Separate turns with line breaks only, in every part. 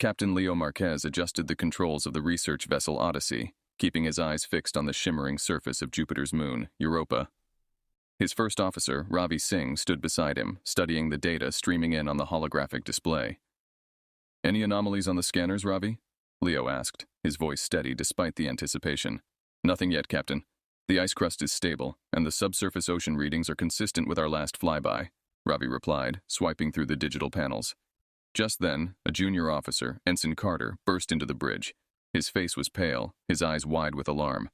Captain Leo Marquez adjusted the controls of the research vessel Odyssey, keeping his eyes fixed on the shimmering surface of Jupiter's moon, Europa. His first officer, Ravi Singh, stood beside him, studying the data streaming in on the holographic display. "Any anomalies on the scanners, Ravi?" Leo asked, his voice steady despite the anticipation. "Nothing yet, Captain. The ice crust is stable, and the subsurface ocean readings are consistent with our last flyby," Ravi replied, swiping through the digital panels. Just then, a junior officer, Ensign Carter, burst into the bridge. His face was pale, his eyes wide with alarm.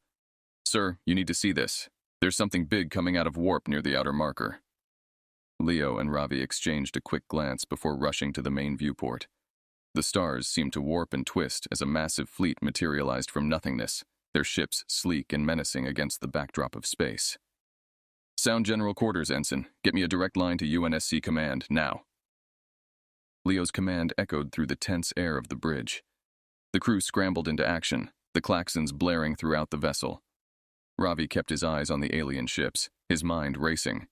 "Sir, you need to see this. There's something big coming out of warp near the outer marker." Leo and Ravi exchanged a quick glance before rushing to the main viewport. The stars seemed to warp and twist as a massive fleet materialized from nothingness, their ships sleek and menacing against the backdrop of space. "Sound General Quarters, Ensign. Get me a direct line to UNSC Command, now." Leo's command echoed through the tense air of the bridge. The crew scrambled into action, the klaxons blaring throughout the vessel. Ravi kept his eyes on the alien ships, his mind racing.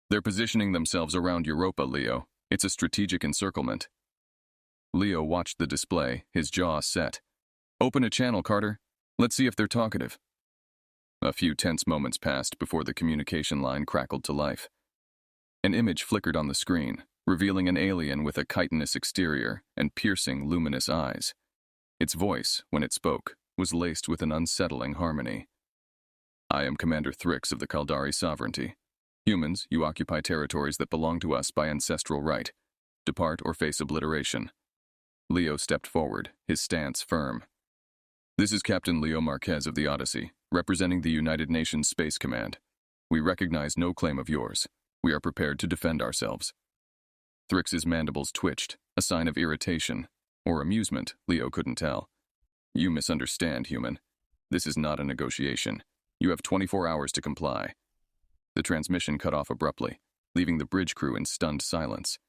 "They're positioning themselves around Europa, Leo. It's a strategic encirclement." Leo watched the display, his jaw set. "Open a channel, Carter. Let's see if they're talkative." A few tense moments passed before the communication line crackled to life. An image flickered on the screen, revealing an alien with a chitinous exterior and piercing, luminous eyes. Its voice, when it spoke, was laced with an unsettling harmony. "I am Commander Thrix of the Caldari Sovereignty. Humans, you occupy territories that belong to us by ancestral right. Depart or face obliteration." Leo stepped forward, his stance firm. "This is Captain Leo Marquez of the Odyssey, representing the United Nations Space Command. We recognize no claim of yours. We are prepared to defend ourselves." Thrix's mandibles twitched, a sign of irritation, or amusement, Leo couldn't tell. "You misunderstand, human. This is not a negotiation. You have 24 hours to comply." The transmission cut off abruptly, leaving the bridge crew in stunned silence.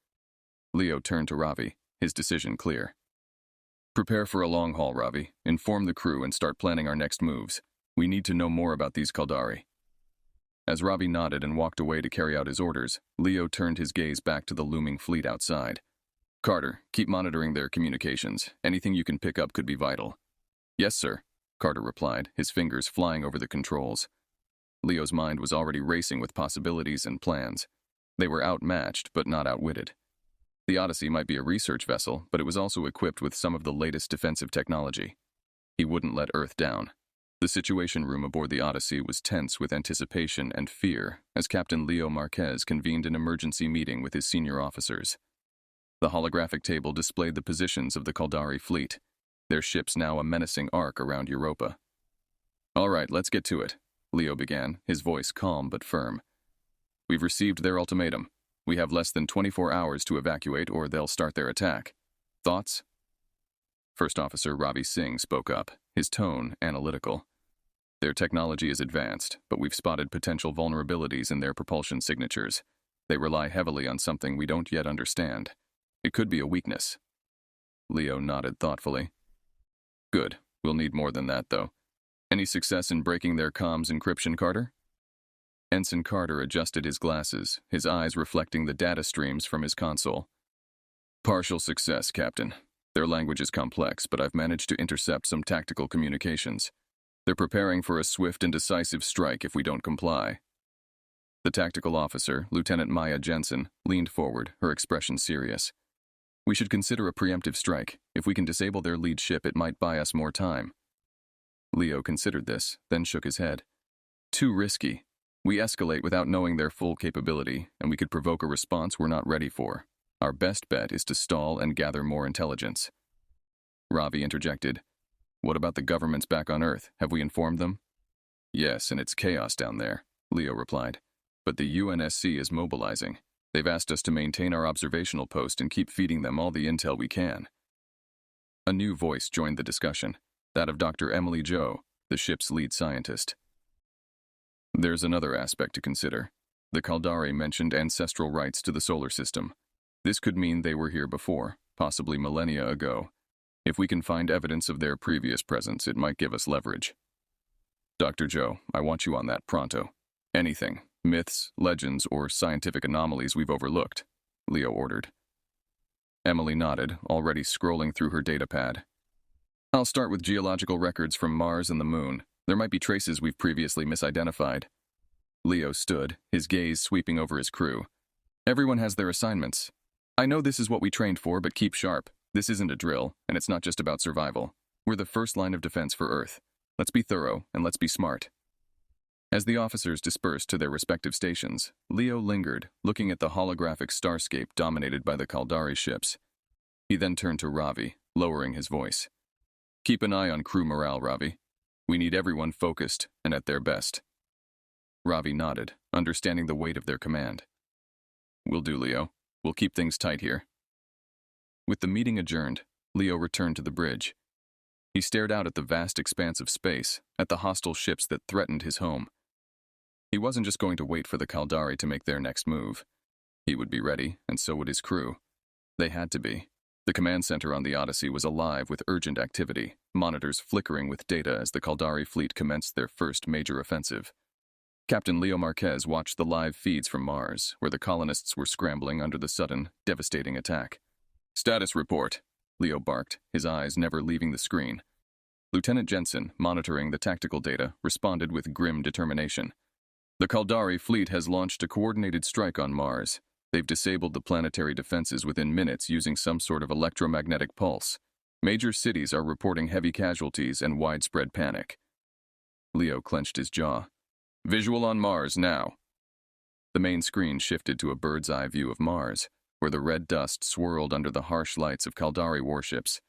Leo turned to Ravi, his decision clear. "Prepare for a long haul, Ravi. Inform the crew and start planning our next moves. We need to know more about these Caldari." As Ravi nodded and walked away to carry out his orders, Leo turned his gaze back to the looming fleet outside. "Carter, keep monitoring their communications. Anything you can pick up could be vital." "Yes, sir," Carter replied, his fingers flying over the controls. Leo's mind was already racing with possibilities and plans. They were outmatched, but not outwitted. The Odyssey might be a research vessel, but it was also equipped with some of the latest defensive technology. He wouldn't let Earth down. The Situation Room aboard the Odyssey was tense with anticipation and fear as Captain Leo Marquez convened an emergency meeting with his senior officers. The holographic table displayed the positions of the Caldari fleet, their ships now a menacing arc around Europa. "All right, let's get to it," Leo began, his voice calm but firm. "We've received their ultimatum. We have less than 24 hours to evacuate or they'll start their attack. Thoughts?" First Officer Ravi Singh spoke up, his tone analytical. "Their technology is advanced, but we've spotted potential vulnerabilities in their propulsion signatures. They rely heavily on something we don't yet understand. It could be a weakness." Leo nodded thoughtfully. "Good. We'll need more than that, though. Any success in breaking their comms encryption, Carter?" Ensign Carter adjusted his glasses, his eyes reflecting the data streams from his console. "Partial success, Captain. Their language is complex, but I've managed to intercept some tactical communications. They're preparing for a swift and decisive strike if we don't comply." The tactical officer, Lieutenant Maya Jensen, leaned forward, her expression serious. "We should consider a preemptive strike. If we can disable their lead ship, it might buy us more time." Leo considered this, then shook his head. "Too risky. We escalate without knowing their full capability, and we could provoke a response we're not ready for. Our best bet is to stall and gather more intelligence." Ravi interjected. "What about the governments back on Earth? Have we informed them?" "Yes, and it's chaos down there," Leo replied. "But the UNSC is mobilizing. They've asked us to maintain our observational post and keep feeding them all the intel we can." A new voice joined the discussion, that of Dr. Emily Jo, the ship's lead scientist. "There's another aspect to consider. The Caldari mentioned ancestral rights to the solar system. This could mean they were here before, possibly millennia ago. If we can find evidence of their previous presence, it might give us leverage." "Dr. Jo, I want you on that pronto. Anything, myths, legends, or scientific anomalies we've overlooked," Leo ordered. Emily nodded, already scrolling through her datapad. I'll start with geological records from Mars and the Moon. There might be traces we've previously misidentified. Leo stood, his gaze sweeping over his crew. Everyone has their assignments. I know this is what we trained for, but keep sharp. This isn't a drill, and it's not just about survival. We're the first line of defense for Earth. Let's be thorough, and let's be smart. As the officers dispersed to their respective stations, Leo lingered, looking at the holographic starscape dominated by the Caldari ships. He then turned to Ravi, lowering his voice. Keep an eye on crew morale, Ravi. We need everyone focused and at their best. Ravi nodded, understanding the weight of their command. Will do, Leo. We'll keep things tight here. With the meeting adjourned, Leo returned to the bridge. He stared out at the vast expanse of space, at the hostile ships that threatened his home. He wasn't just going to wait for the Caldari to make their next move. He would be ready, and so would his crew. They had to be. The command center on the Odyssey was alive with urgent activity, monitors flickering with data as the Caldari fleet commenced their first major offensive. Captain Leo Marquez watched the live feeds from Mars, where the colonists were scrambling under the sudden, devastating attack. Status report, Leo barked, his eyes never leaving the screen. Lieutenant Jensen, monitoring the tactical data, responded with grim determination. The Caldari fleet has launched a coordinated strike on Mars. They've disabled the planetary defenses within minutes using some sort of electromagnetic pulse. Major cities are reporting heavy casualties and widespread panic. Leo clenched his jaw. Visual on Mars, now. The main screen shifted to a bird's-eye view of Mars, where the red dust swirled under the harsh lights of Caldari warships.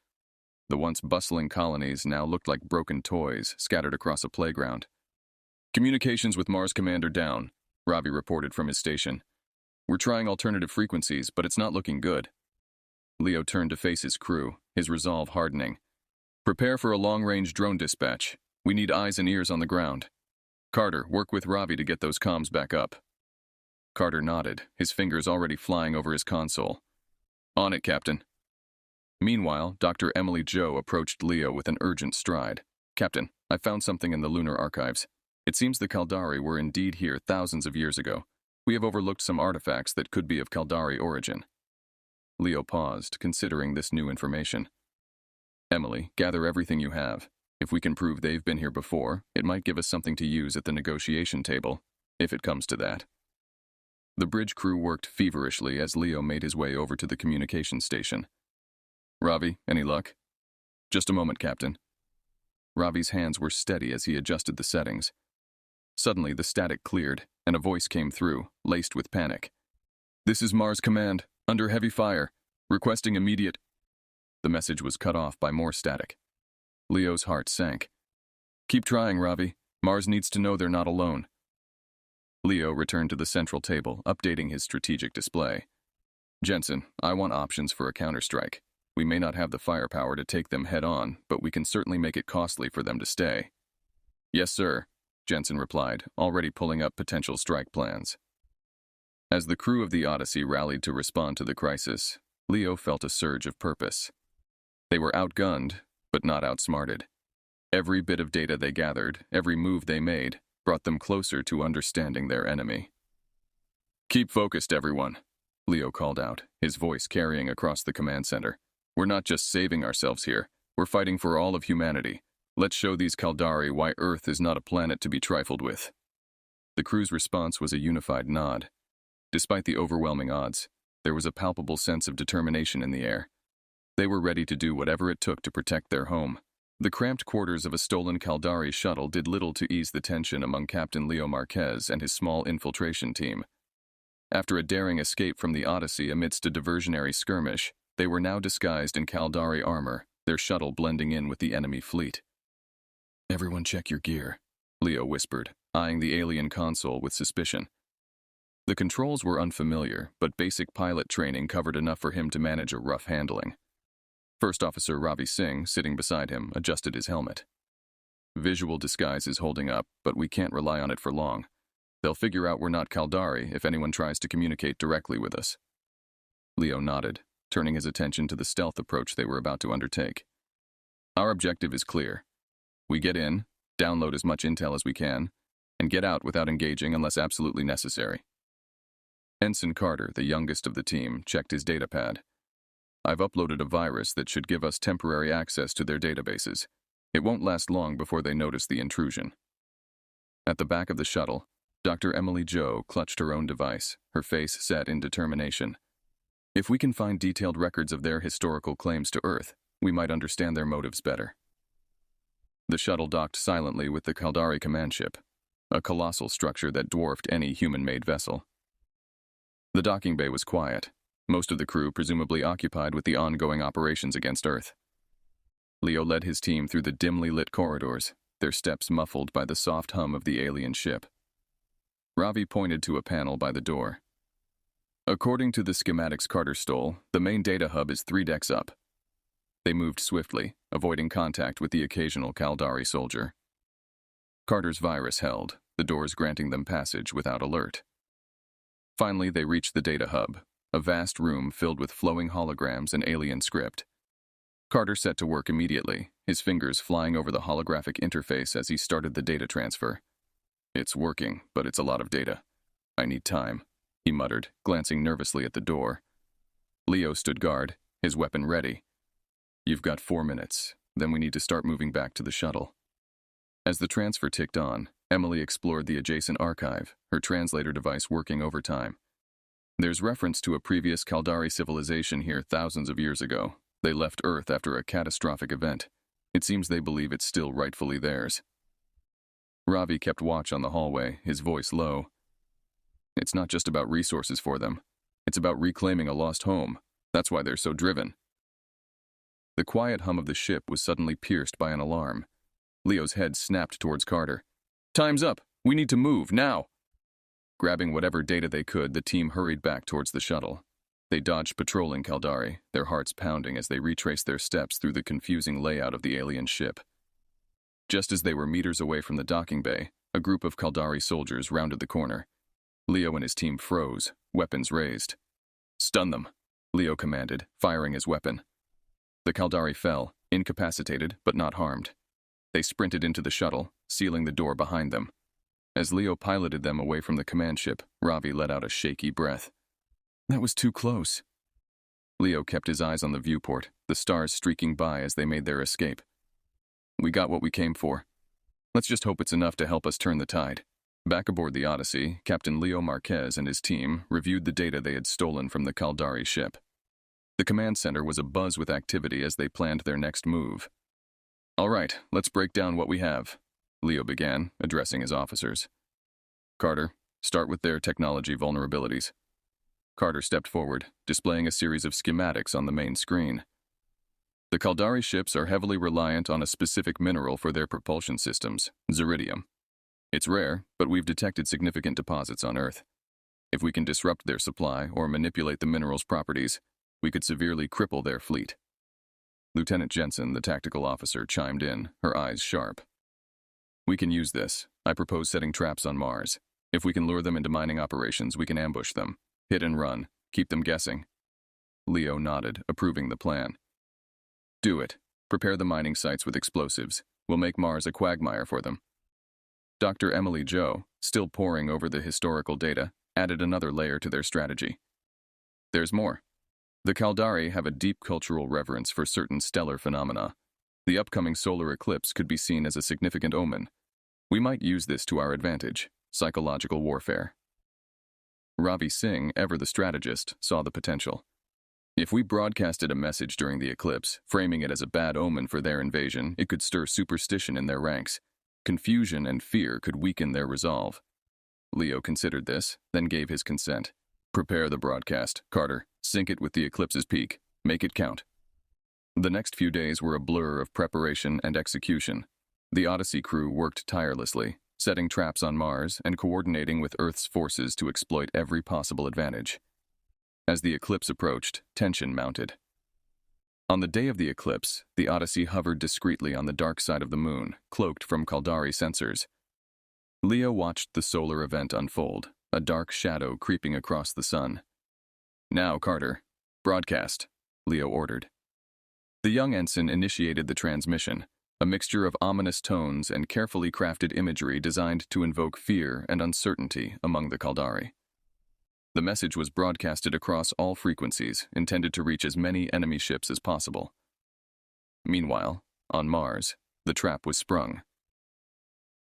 The once bustling colonies now looked like broken toys scattered across a playground. Communications with Mars Command are down, Ravi reported from his station. We're trying alternative frequencies, but it's not looking good. Leo turned to face his crew, his resolve hardening. Prepare for a long-range drone dispatch. We need eyes and ears on the ground. Carter, work with Ravi to get those comms back up. Carter nodded, his fingers already flying over his console. On it, Captain. Meanwhile, Dr. Emily Jo approached Leo with an urgent stride. Captain, I found something in the lunar archives. It seems the Caldari were indeed here thousands of years ago. We have overlooked some artifacts that could be of Caldari origin. Leo paused, considering this new information. Emily, gather everything you have. If we can prove they've been here before, it might give us something to use at the negotiation table, if it comes to that. The bridge crew worked feverishly as Leo made his way over to the communication station. Ravi, any luck? Just a moment, Captain. Ravi's hands were steady as he adjusted the settings. Suddenly, the static cleared, and a voice came through, laced with panic. This is Mars Command, under heavy fire, requesting immediate... The message was cut off by more static. Leo's heart sank. Keep trying, Ravi. Mars needs to know they're not alone. Leo returned to the central table, updating his strategic display. Jensen, I want options for a counterstrike. We may not have the firepower to take them head-on, but we can certainly make it costly for them to stay. Yes, sir, Jensen replied, already pulling up potential strike plans. As the crew of the Odyssey rallied to respond to the crisis, Leo felt a surge of purpose. They were outgunned, but not outsmarted. Every bit of data they gathered, every move they made, brought them closer to understanding their enemy. Keep focused, everyone, Leo called out, his voice carrying across the command center. We're not just saving ourselves here, we're fighting for all of humanity. Let's show these Caldari why Earth is not a planet to be trifled with. The crew's response was a unified nod. Despite the overwhelming odds, there was a palpable sense of determination in the air. They were ready to do whatever it took to protect their home. The cramped quarters of a stolen Caldari shuttle did little to ease the tension among Captain Leo Marquez and his small infiltration team. After a daring escape from the Odyssey amidst a diversionary skirmish, they were now disguised in Caldari armor, their shuttle blending in with the enemy fleet. Everyone check your gear, Leo whispered, eyeing the alien console with suspicion. The controls were unfamiliar, but basic pilot training covered enough for him to manage a rough handling. First Officer Ravi Singh, sitting beside him, adjusted his helmet. Visual disguise is holding up, but we can't rely on it for long. They'll figure out we're not Caldari if anyone tries to communicate directly with us. Leo nodded, turning his attention to the stealth approach they were about to undertake. Our objective is clear. We get in, download as much intel as we can, and get out without engaging unless absolutely necessary. Ensign Carter, the youngest of the team, checked his datapad. I've uploaded a virus that should give us temporary access to their databases. It won't last long before they notice the intrusion. At the back of the shuttle, Dr. Emily Jo clutched her own device, her face set in determination. If we can find detailed records of their historical claims to Earth, we might understand their motives better. The shuttle docked silently with the Caldari command ship, a colossal structure that dwarfed any human-made vessel. The docking bay was quiet, most of the crew presumably occupied with the ongoing operations against Earth. Leo led his team through the dimly lit corridors, their steps muffled by the soft hum of the alien ship. Ravi pointed to a panel by the door. According to the schematics Carter stole, the main data hub is 3 decks up. They moved swiftly, avoiding contact with the occasional Caldari soldier. Carter's virus held, the doors granting them passage without alert. Finally, they reached the data hub, a vast room filled with flowing holograms and alien script. Carter set to work immediately, his fingers flying over the holographic interface as he started the data transfer. It's working, but it's a lot of data. I need time, he muttered, glancing nervously at the door. Leo stood guard, his weapon ready. You've got 4 minutes, then we need to start moving back to the shuttle. As the transfer ticked on, Emily explored the adjacent archive, her translator device working overtime. There's reference to a previous Caldari civilization here thousands of years ago. They left Earth after a catastrophic event. It seems they believe it's still rightfully theirs. Ravi kept watch on the hallway, his voice low. It's not just about resources for them. It's about reclaiming a lost home. That's why they're so driven. The quiet hum of the ship was suddenly pierced by an alarm. Leo's head snapped towards Carter. Time's up! We need to move, now! Grabbing whatever data they could, the team hurried back towards the shuttle. They dodged patrolling Caldari, their hearts pounding as they retraced their steps through the confusing layout of the alien ship. Just as they were meters away from the docking bay, a group of Caldari soldiers rounded the corner. Leo and his team froze, weapons raised. Stun them, Leo commanded, firing his weapon. The Caldari fell, incapacitated but not harmed. They sprinted into the shuttle, sealing the door behind them. As Leo piloted them away from the command ship, Ravi let out a shaky breath. That was too close. Leo kept his eyes on the viewport, the stars streaking by as they made their escape. We got what we came for. Let's just hope it's enough to help us turn the tide. Back aboard the Odyssey, Captain Leo Marquez and his team reviewed the data they had stolen from the Caldari ship. The command center was abuzz with activity as they planned their next move. All right, let's break down what we have, Leo began, addressing his officers. Carter, start with their technology vulnerabilities. Carter stepped forward, displaying a series of schematics on the main screen. The Caldari ships are heavily reliant on a specific mineral for their propulsion systems, ziridium. It's rare, but we've detected significant deposits on Earth. If we can disrupt their supply or manipulate the mineral's properties, we could severely cripple their fleet. Lieutenant Jensen, the tactical officer, chimed in, her eyes sharp. We can use this. I propose setting traps on Mars. If we can lure them into mining operations, we can ambush them. Hit and run. Keep them guessing. Leo nodded, approving the plan. Do it. Prepare the mining sites with explosives. We'll make Mars a quagmire for them. Dr. Emily Jo, still poring over the historical data, added another layer to their strategy. There's more. The Caldari have a deep cultural reverence for certain stellar phenomena. The upcoming solar eclipse could be seen as a significant omen. We might use this to our advantage. Psychological warfare. Ravi Singh, ever the strategist, saw the potential. If we broadcasted a message during the eclipse, framing it as a bad omen for their invasion, it could stir superstition in their ranks. Confusion and fear could weaken their resolve. Leo considered this, then gave his consent. Prepare the broadcast, Carter. Sync it with the eclipse's peak. Make it count. The next few days were a blur of preparation and execution. The Odyssey crew worked tirelessly, setting traps on Mars and coordinating with Earth's forces to exploit every possible advantage. As the eclipse approached, tension mounted. On the day of the eclipse, the Odyssey hovered discreetly on the dark side of the moon, cloaked from Caldari sensors. Leo watched the solar event unfold, a dark shadow creeping across the sun. Now, Carter. Broadcast, Leo ordered. The young ensign initiated the transmission, a mixture of ominous tones and carefully crafted imagery designed to invoke fear and uncertainty among the Caldari. The message was broadcasted across all frequencies, intended to reach as many enemy ships as possible. Meanwhile, on Mars, the trap was sprung.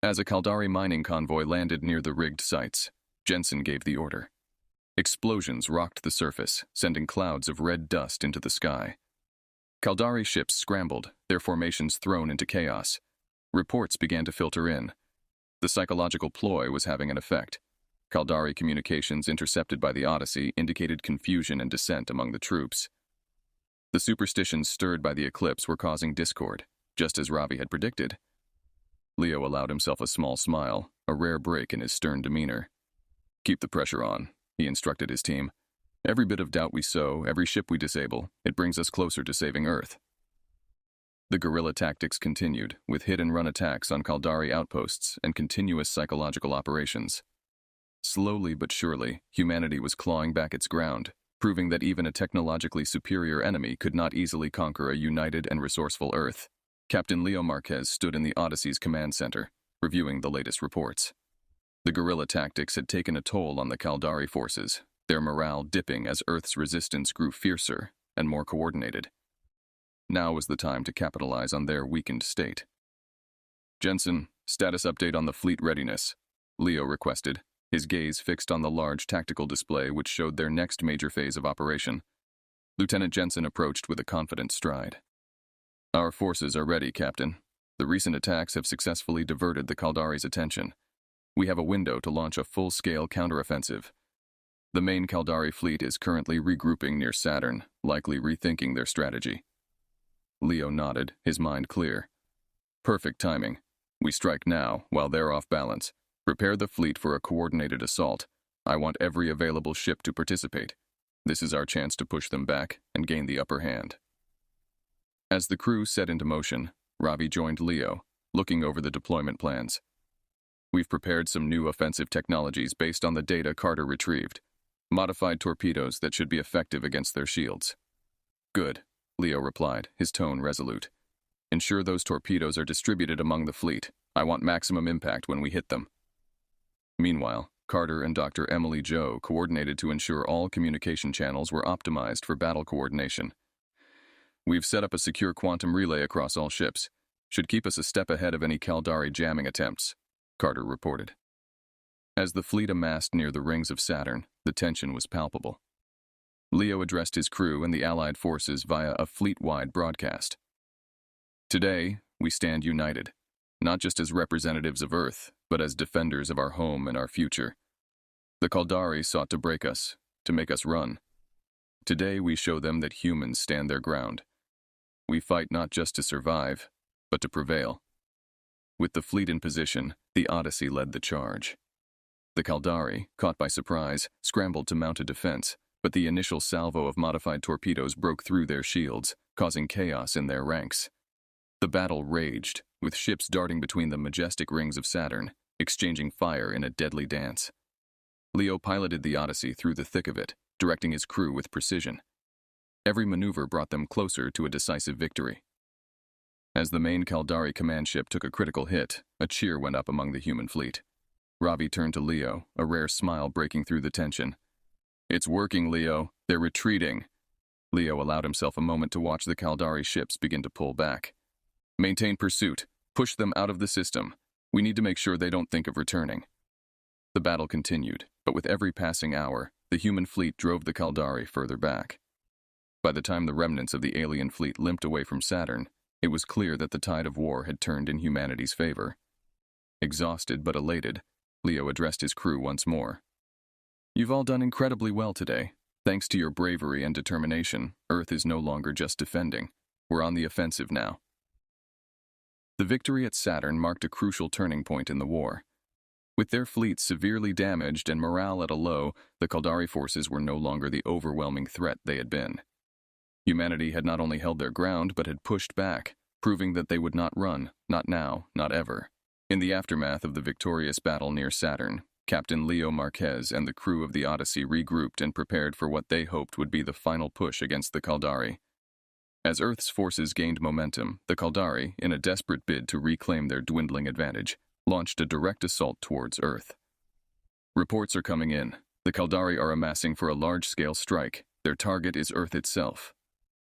As a Caldari mining convoy landed near the rigged sites, Jensen gave the order. Explosions rocked the surface, sending clouds of red dust into the sky. Caldari ships scrambled, their formations thrown into chaos. Reports began to filter in. The psychological ploy was having an effect. Caldari communications intercepted by the Odyssey indicated confusion and dissent among the troops. The superstitions stirred by the eclipse were causing discord, just as Ravi had predicted. Leo allowed himself a small smile, a rare break in his stern demeanor. "Keep the pressure on," he instructed his team. "Every bit of doubt we sow, every ship we disable, it brings us closer to saving Earth." The guerrilla tactics continued, with hit-and-run attacks on Caldari outposts and continuous psychological operations. Slowly but surely, humanity was clawing back its ground, proving that even a technologically superior enemy could not easily conquer a united and resourceful Earth. Captain Leo Marquez stood in the Odyssey's command center, reviewing the latest reports. The guerrilla tactics had taken a toll on the Caldari forces, their morale dipping as Earth's resistance grew fiercer and more coordinated. Now was the time to capitalize on their weakened state. "Jensen, status update on the fleet readiness," Leo requested, his gaze fixed on the large tactical display which showed their next major phase of operation. Lieutenant Jensen approached with a confident stride. "Our forces are ready, Captain. The recent attacks have successfully diverted the Caldari's attention. We have a window to launch a full-scale counteroffensive. The main Caldari fleet is currently regrouping near Saturn, likely rethinking their strategy." Leo nodded, his mind clear. "Perfect timing. We strike now, while they're off balance. Prepare the fleet for a coordinated assault. I want every available ship to participate. This is our chance to push them back and gain the upper hand." As the crew set into motion, Ravi joined Leo, looking over the deployment plans. "We've prepared some new offensive technologies based on the data Carter retrieved. Modified torpedoes that should be effective against their shields." "Good," Leo replied, his tone resolute. "Ensure those torpedoes are distributed among the fleet. I want maximum impact when we hit them." Meanwhile, Carter and Dr. Emily Jo coordinated to ensure all communication channels were optimized for battle coordination. "We've set up a secure quantum relay across all ships. Should keep us a step ahead of any Caldari jamming attempts," Carter reported. As the fleet amassed near the rings of Saturn, the tension was palpable. Leo addressed his crew and the Allied forces via a fleet-wide broadcast. "Today, we stand united, not just as representatives of Earth, but as defenders of our home and our future. The Caldari sought to break us, to make us run. Today we show them that humans stand their ground. We fight not just to survive, but to prevail." With the fleet in position, the Odyssey led the charge. The Caldari, caught by surprise, scrambled to mount a defense, but the initial salvo of modified torpedoes broke through their shields, causing chaos in their ranks. The battle raged, with ships darting between the majestic rings of Saturn, exchanging fire in a deadly dance. Leo piloted the Odyssey through the thick of it, directing his crew with precision. Every maneuver brought them closer to a decisive victory. As the main Caldari command ship took a critical hit, a cheer went up among the human fleet. Ravi turned to Leo, a rare smile breaking through the tension. "It's working, Leo. They're retreating." Leo allowed himself a moment to watch the Caldari ships begin to pull back. "Maintain pursuit. Push them out of the system. We need to make sure they don't think of returning." The battle continued, but with every passing hour, the human fleet drove the Caldari further back. By the time the remnants of the alien fleet limped away from Saturn, it was clear that the tide of war had turned in humanity's favor. Exhausted but elated, Leo addressed his crew once more. "You've all done incredibly well today. Thanks to your bravery and determination, Earth is no longer just defending. We're on the offensive now." The victory at Saturn marked a crucial turning point in the war. With their fleets severely damaged and morale at a low, the Caldari forces were no longer the overwhelming threat they had been. Humanity had not only held their ground, but had pushed back, proving that they would not run, not now, not ever. In the aftermath of the victorious battle near Saturn, Captain Leo Marquez and the crew of the Odyssey regrouped and prepared for what they hoped would be the final push against the Caldari. As Earth's forces gained momentum, the Caldari, in a desperate bid to reclaim their dwindling advantage, launched a direct assault towards Earth. "Reports are coming in. The Kaldari are amassing for a large-scale strike. Their target is Earth itself,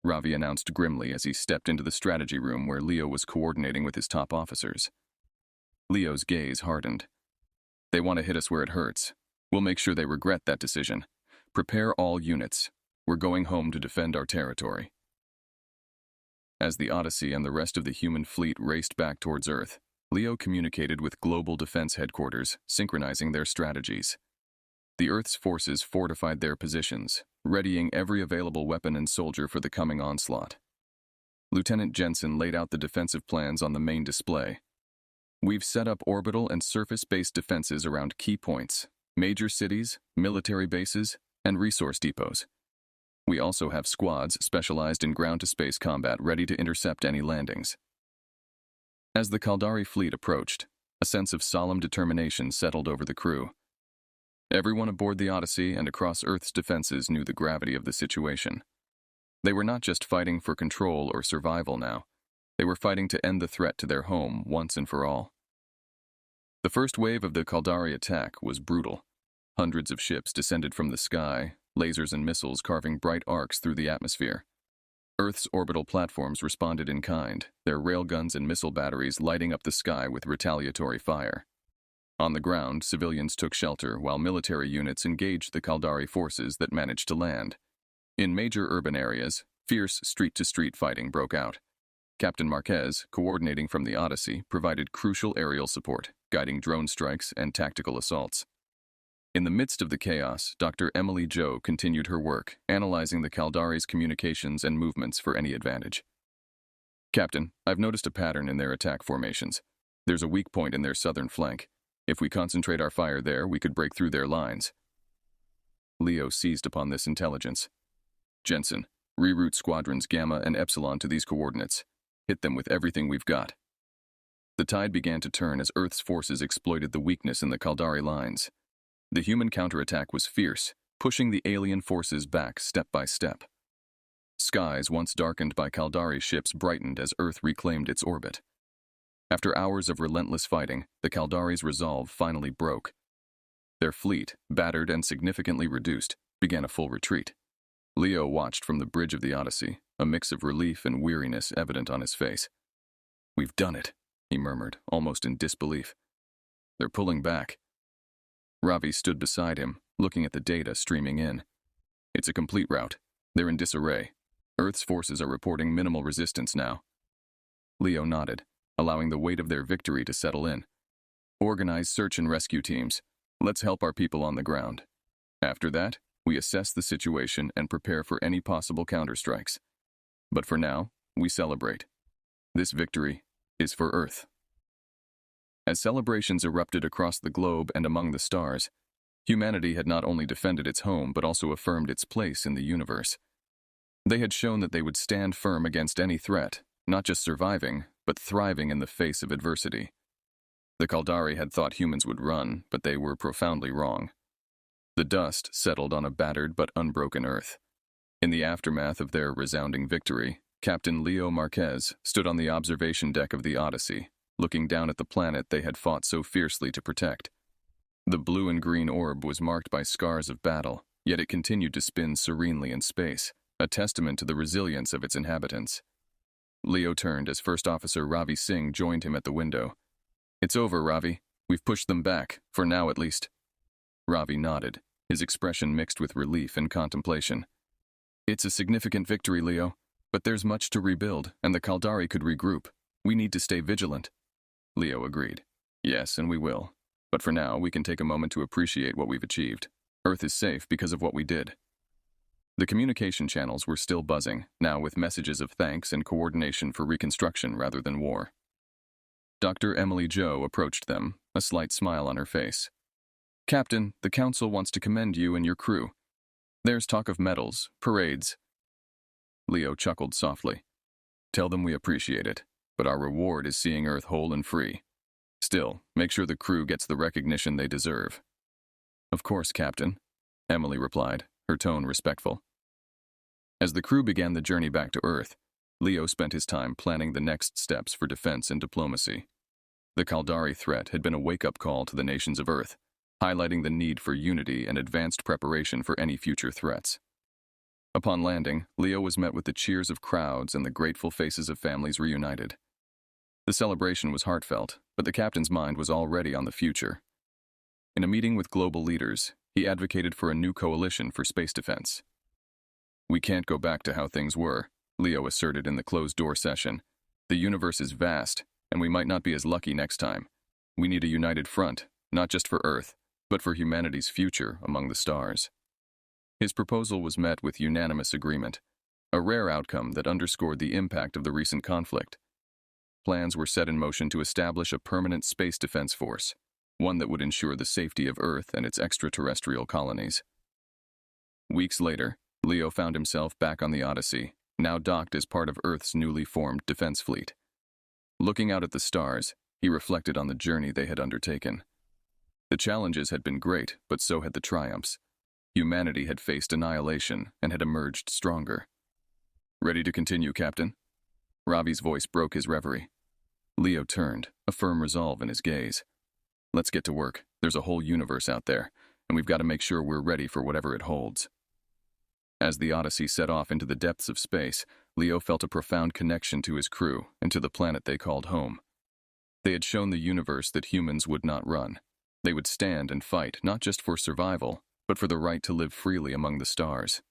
Ravi announced grimly as he stepped into the strategy room where Leo was coordinating with his top officers. Leo's gaze hardened. They want to hit us where it hurts. We'll make sure they regret that decision. Prepare all units. We're going home to defend our territory. As the Odyssey and the rest of the human fleet raced back towards Earth, Leo communicated with Global Defense Headquarters, synchronizing their strategies. The Earth's forces fortified their positions, readying every available weapon and soldier for the coming onslaught. Lieutenant Jensen laid out the defensive plans on the main display. We've set up orbital and surface-based defenses around key points, major cities, military bases, and resource depots. We also have squads specialized in ground-to-space combat ready to intercept any landings. As the Kaldari fleet approached, a sense of solemn determination settled over the crew. Everyone aboard the Odyssey and across Earth's defenses knew the gravity of the situation. They were not just fighting for control or survival now. They were fighting to end the threat to their home once and for all. The first wave of the Kaldari attack was brutal. Hundreds of ships descended from the sky, lasers and missiles carving bright arcs through the atmosphere. Earth's orbital platforms responded in kind, their railguns and missile batteries lighting up the sky with retaliatory fire. On the ground, civilians took shelter while military units engaged the Kaldari forces that managed to land. In major urban areas, fierce street-to-street fighting broke out. Captain Marquez, coordinating from the Odyssey, provided crucial aerial support, guiding drone strikes and tactical assaults. In the midst of the chaos, Dr. Emily Jo continued her work, analyzing the Kaldari's communications and movements for any advantage. Captain, I've noticed a pattern in their attack formations. There's a weak point in their southern flank. If we concentrate our fire there, we could break through their lines. Leo seized upon this intelligence. Jensen, reroute squadrons Gamma and Epsilon to these coordinates. Hit them with everything we've got. The tide began to turn as Earth's forces exploited the weakness in the Kaldari lines. The human counterattack was fierce, pushing the alien forces back step by step. Skies once darkened by Kaldari ships brightened as Earth reclaimed its orbit. After hours of relentless fighting, the Kaldari's resolve finally broke. Their fleet, battered and significantly reduced, began a full retreat. Leo watched from the bridge of the Odyssey, a mix of relief and weariness evident on his face. "We've done it," he murmured, almost in disbelief. "They're pulling back." Ravi stood beside him, looking at the data streaming in. "It's a complete rout. They're in disarray. Earth's forces are reporting minimal resistance now." Leo nodded, allowing the weight of their victory to settle in. "Organize search and rescue teams. Let's help our people on the ground. After that, we assess the situation and prepare for any possible counterstrikes. But for now, we celebrate. This victory is for Earth." As celebrations erupted across the globe and among the stars, humanity had not only defended its home but also affirmed its place in the universe. They had shown that they would stand firm against any threat, not just surviving, but thriving in the face of adversity. The Kaldari had thought humans would run, but they were profoundly wrong. The dust settled on a battered but unbroken Earth. In the aftermath of their resounding victory, Captain Leo Marquez stood on the observation deck of the Odyssey, looking down at the planet they had fought so fiercely to protect. The blue and green orb was marked by scars of battle, yet it continued to spin serenely in space, a testament to the resilience of its inhabitants. Leo turned as First Officer Ravi Singh joined him at the window. "It's over, Ravi. We've pushed them back, for now at least." Ravi nodded, his expression mixed with relief and contemplation. "It's a significant victory, Leo, but there's much to rebuild, and the Kaldari could regroup. We need to stay vigilant." Leo agreed. "Yes, and we will. But for now, we can take a moment to appreciate what we've achieved. Earth is safe because of what we did." The communication channels were still buzzing, now with messages of thanks and coordination for reconstruction rather than war. Dr. Emily Jo approached them, a slight smile on her face. "Captain, the Council wants to commend you and your crew. There's talk of medals, parades." Leo chuckled softly. "Tell them we appreciate it, but our reward is seeing Earth whole and free. Still, make sure the crew gets the recognition they deserve." "Of course, Captain," Emily replied, her tone respectful. As the crew began the journey back to Earth, Leo spent his time planning the next steps for defense and diplomacy. The Kaldari threat had been a wake-up call to the nations of Earth. highlighting the need for unity and advanced preparation for any future threats. Upon landing, Leo was met with the cheers of crowds and the grateful faces of families reunited. The celebration was heartfelt, but the captain's mind was already on the future. In a meeting with global leaders, he advocated for a new coalition for space defense. "We can't go back to how things were," Leo asserted in the closed-door session. "The universe is vast, and we might not be as lucky next time. We need a united front, not just for Earth, but for humanity's future among the stars." His proposal was met with unanimous agreement, a rare outcome that underscored the impact of the recent conflict. Plans were set in motion to establish a permanent space defense force, one that would ensure the safety of Earth and its extraterrestrial colonies. Weeks later, Leo found himself back on the Odyssey, now docked as part of Earth's newly formed defense fleet. Looking out at the stars, he reflected on the journey they had undertaken. The challenges had been great, but so had the triumphs. Humanity had faced annihilation and had emerged stronger. "Ready to continue, Captain?" Ravi's voice broke his reverie. Leo turned, a firm resolve in his gaze. "Let's get to work. There's a whole universe out there, and we've got to make sure we're ready for whatever it holds." As the Odyssey set off into the depths of space, Leo felt a profound connection to his crew and to the planet they called home. They had shown the universe that humans would not run. They would stand and fight, not just for survival, but for the right to live freely among the stars.